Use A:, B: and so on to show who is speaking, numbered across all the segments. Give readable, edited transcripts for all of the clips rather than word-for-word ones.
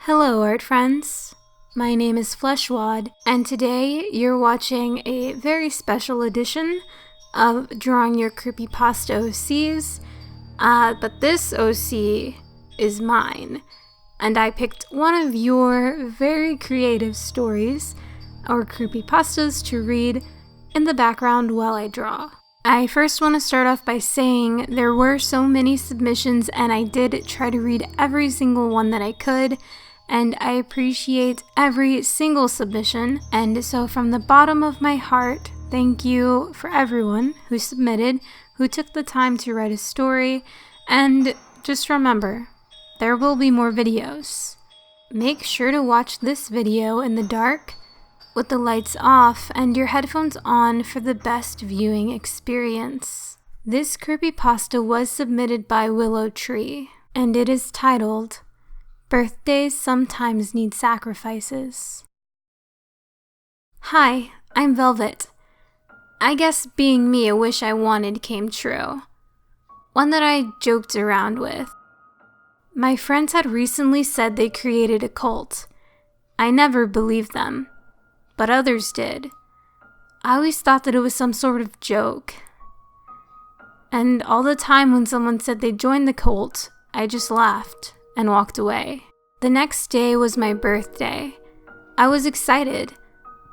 A: Hello art friends, my name is Fleshwad, and today you're watching a very special edition of Drawing Your Creepypasta OCs, but this OC is mine, and I picked one of your very creative stories, or creepypastas, to read in the background while I draw. I first want to start off by saying there were so many submissions and I did try to read every single one that I could, and I appreciate every single submission, and so from the bottom of my heart, thank you for everyone who submitted, who took the time to write a story, and just remember, there will be more videos. Make sure to watch this video in the dark, with the lights off and your headphones on for the best viewing experience. This creepypasta was submitted by Willow Tree, and it is titled, Birthdays Sometimes Need Sacrifices. Hi, I'm Velvet. I guess being me a wish I wanted came true. One that I joked around with. My friends had recently said they created a cult. I never believed them, but others did. I always thought that it was some sort of joke. And all the time when someone said they joined the cult, I just laughed and walked away. The next day was my birthday. I was excited.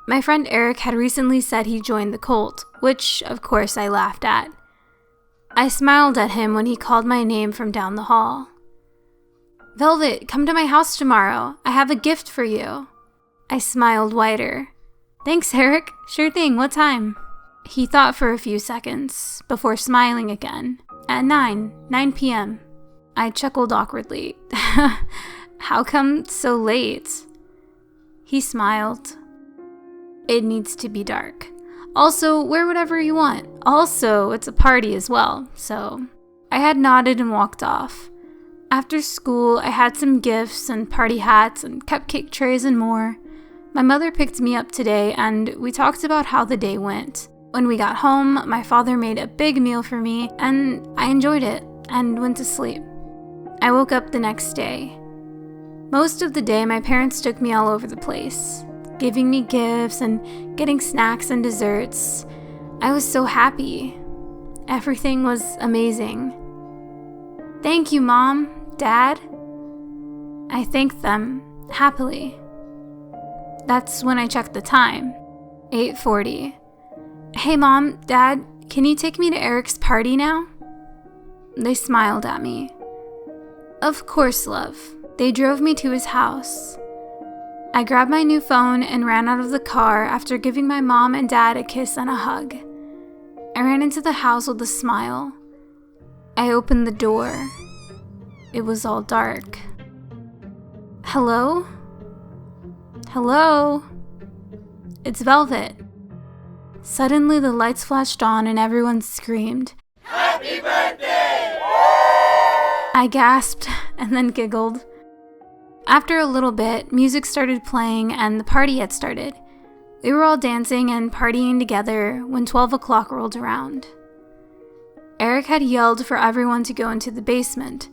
A: My friend Eric had recently said he joined the cult, which of course I laughed at. I smiled at him when he called my name from down the hall. Velvet, come to my house tomorrow. I have a gift for you. I smiled wider. Thanks, Eric. Sure thing. What time? He thought for a few seconds before smiling again. At 9 p.m. I chuckled awkwardly. How come so late? He smiled. It needs to be dark. Also, wear whatever you want. Also, it's a party as well, so I had nodded and walked off. After school, I had some gifts and party hats and cupcake trays and more. My mother picked me up today and we talked about how the day went. When we got home, my father made a big meal for me and I enjoyed it and went to sleep. I woke up the next day. Most of the day, my parents took me all over the place, giving me gifts and getting snacks and desserts. I was so happy. Everything was amazing. Thank you, Mom, Dad. I thanked them happily. That's when I checked the time. 8:40. Hey, Mom, Dad, can you take me to Eric's party now? They smiled at me. Of course, love. They drove me to his house. I grabbed my new phone and ran out of the car after giving my mom and dad a kiss and a hug. I ran into the house with a smile. I opened the door. It was all dark. Hello? Hello? It's Velvet. Suddenly the lights flashed on and everyone screamed, Happy birthday! I gasped and then giggled. After a little bit, music started playing and the party had started. We were all dancing and partying together when 12 o'clock rolled around. Eric had yelled for everyone to go into the basement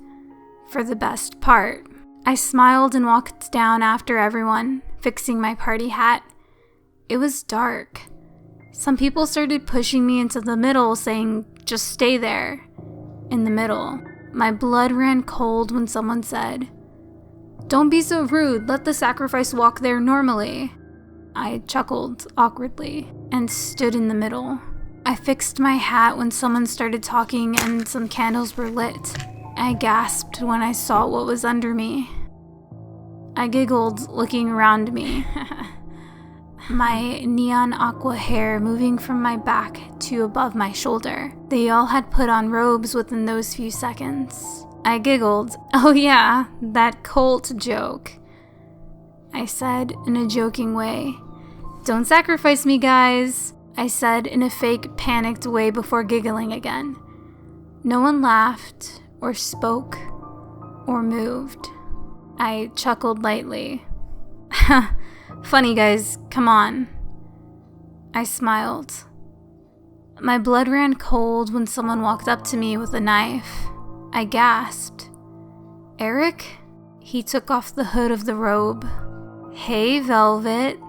A: for the best part. I smiled and walked down after everyone, fixing my party hat. It was dark. Some people started pushing me into the middle, saying, just stay there. In the middle. My blood ran cold when someone said, Don't be so rude, let the sacrifice walk there normally. I chuckled awkwardly and stood in the middle. I fixed my hat when someone started talking and some candles were lit. I gasped when I saw what was under me. I giggled, looking around me. My neon aqua hair moving from my back to above my shoulder. They all had put on robes within those few seconds. I giggled. Oh yeah, that cult joke. I said in a joking way. Don't sacrifice me, guys, I said in a fake, panicked way before giggling again. No one laughed, or spoke, or moved. I chuckled lightly. Funny, guys, come on. I smiled. My blood ran cold when someone walked up to me with a knife. I gasped. Eric? He took off the hood of the robe. "Hey, Velvet,"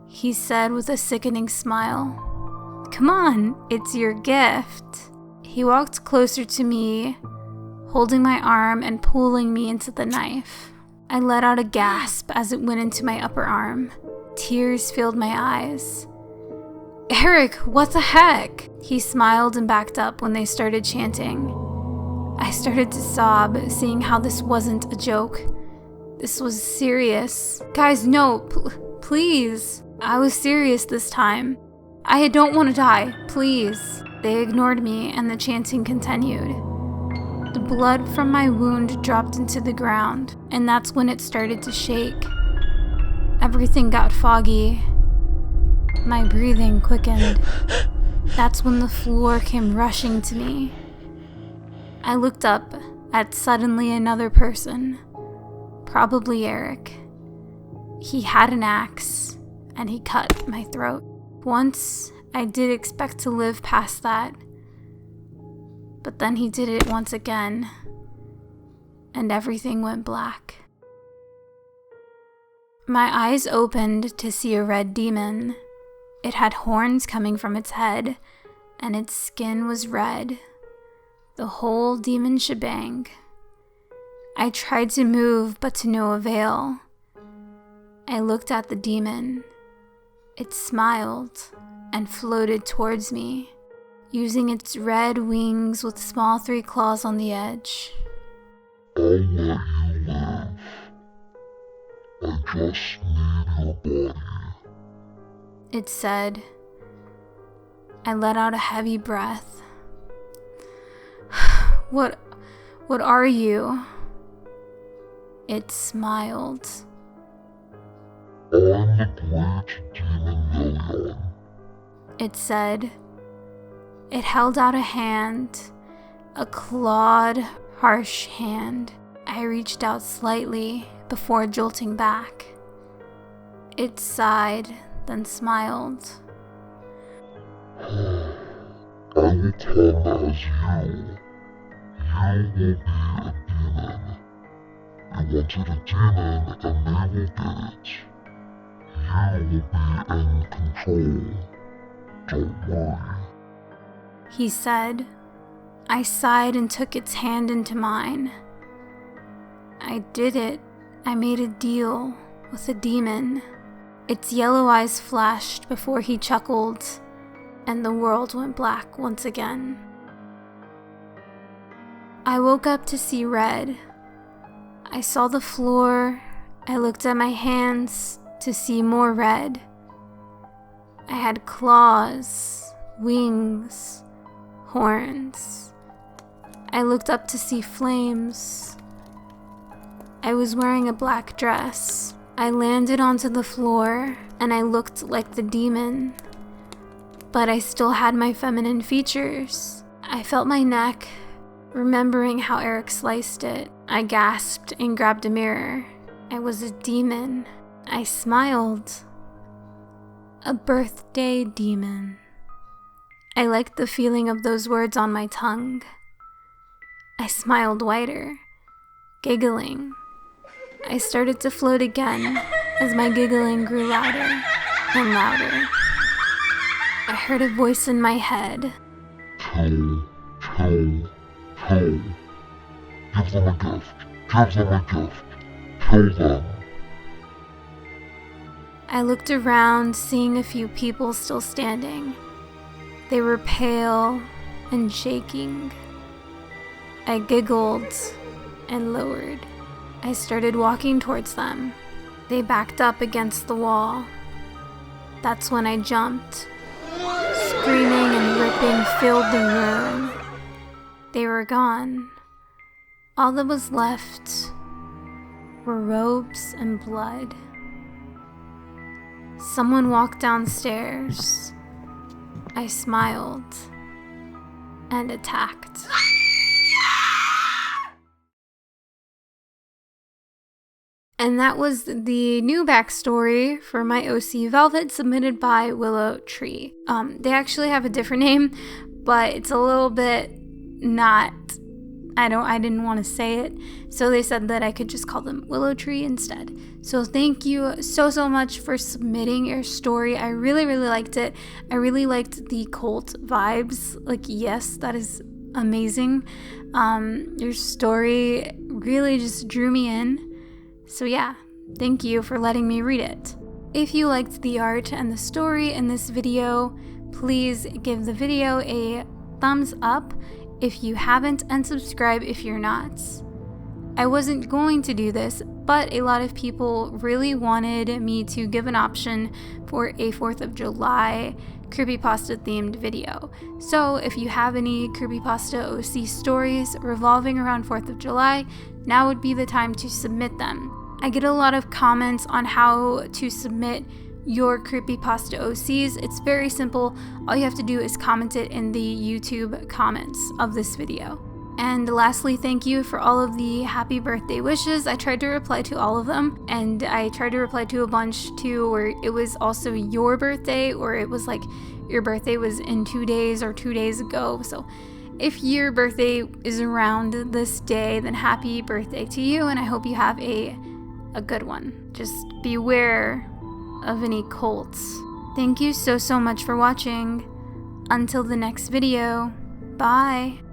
A: he said with a sickening smile. "Come on, it's your gift." He walked closer to me, holding my arm and pulling me into the knife. I let out a gasp as it went into my upper arm. Tears filled my eyes. "Eric, what the heck?" He smiled and backed up when they started chanting. I started to sob, seeing how this wasn't a joke. This was serious. "Guys, no, please." I was serious this time. "I don't want to die, please." They ignored me and the chanting continued. The blood from my wound dropped into the ground, and that's when it started to shake. Everything got foggy. My breathing quickened. That's when the floor came rushing to me. I looked up at suddenly another person, probably Eric. He had an axe, and he cut my throat. Once, I did expect to live past that, but then he did it once again, and everything went black. My eyes opened to see a red demon. It had horns coming from its head, and its skin was red. The whole demon shebang. I tried to move, but to no avail. I looked at the demon. It smiled and floated towards me, using its red wings with small 3 claws on the edge.
B: "I'll let you live. I just need your body,"
A: it said. I let out a heavy breath. What are you?" It smiled.
B: "I'm the great demon Lilian,"
A: it said. It held out a hand, a clawed, harsh hand. I reached out slightly before jolting back. It sighed, then smiled.
B: "I will come as you. You will be a demon. You wanted a demon and they will get it. You will be in control. Don't worry."
A: He said. I sighed and took its hand into mine. I did it. I made a deal with a demon. Its yellow eyes flashed before he chuckled, and the world went black once again. I woke up to see red. I saw the floor. I looked at my hands to see more red. I had claws, wings, horns. I looked up to see flames. I was wearing a black dress. I landed onto the floor and I looked like the demon, but I still had my feminine features. I felt my neck, remembering how Eric sliced it. I gasped and grabbed a mirror. I was a demon. I smiled. A birthday demon. I liked the feeling of those words on my tongue. I smiled wider, giggling. I started to float again as my giggling grew louder and louder. I heard a voice in my head.
B: "Kill. Give them a gift. Kill them."
A: I looked around, seeing a few people still standing. They were pale and shaking. I giggled and lowered. I started walking towards them. They backed up against the wall. That's when I jumped. Screaming and ripping filled the room. They were gone. All that was left were robes and blood. Someone walked downstairs. I smiled and attacked. And that was the new backstory for my OC Velvet, submitted by Willow Tree. They actually have a different name, but it's a little bit not I didn't want to say it, so they said that I could just call them Willow Tree instead. So thank you so much for submitting your story. I really liked it. I really liked the cult vibes. Like, yes, that is amazing. Your story really just drew me in. So yeah, thank you for letting me read it. If you liked the art and the story in this video, please give the video a thumbs up if you haven't, and subscribe if you're not. I wasn't going to do this, but a lot of people really wanted me to give an option for a 4th of July Creepypasta themed video. So if you have any Creepypasta OC stories revolving around 4th of July, now would be the time to submit them. I get a lot of comments on how to submit your Creepypasta OCs. It's very simple. All you have to do is comment it in the YouTube comments of this video. And lastly, thank you for all of the happy birthday wishes. I tried to reply to all of them, and I tried to reply to a bunch too where it was also your birthday, or it was like your birthday was in 2 days or 2 days ago. So if your birthday is around this day, then happy birthday to you, and I hope you have a good one. Just beware of any cults. Thank you so much for watching. Until the next video, bye.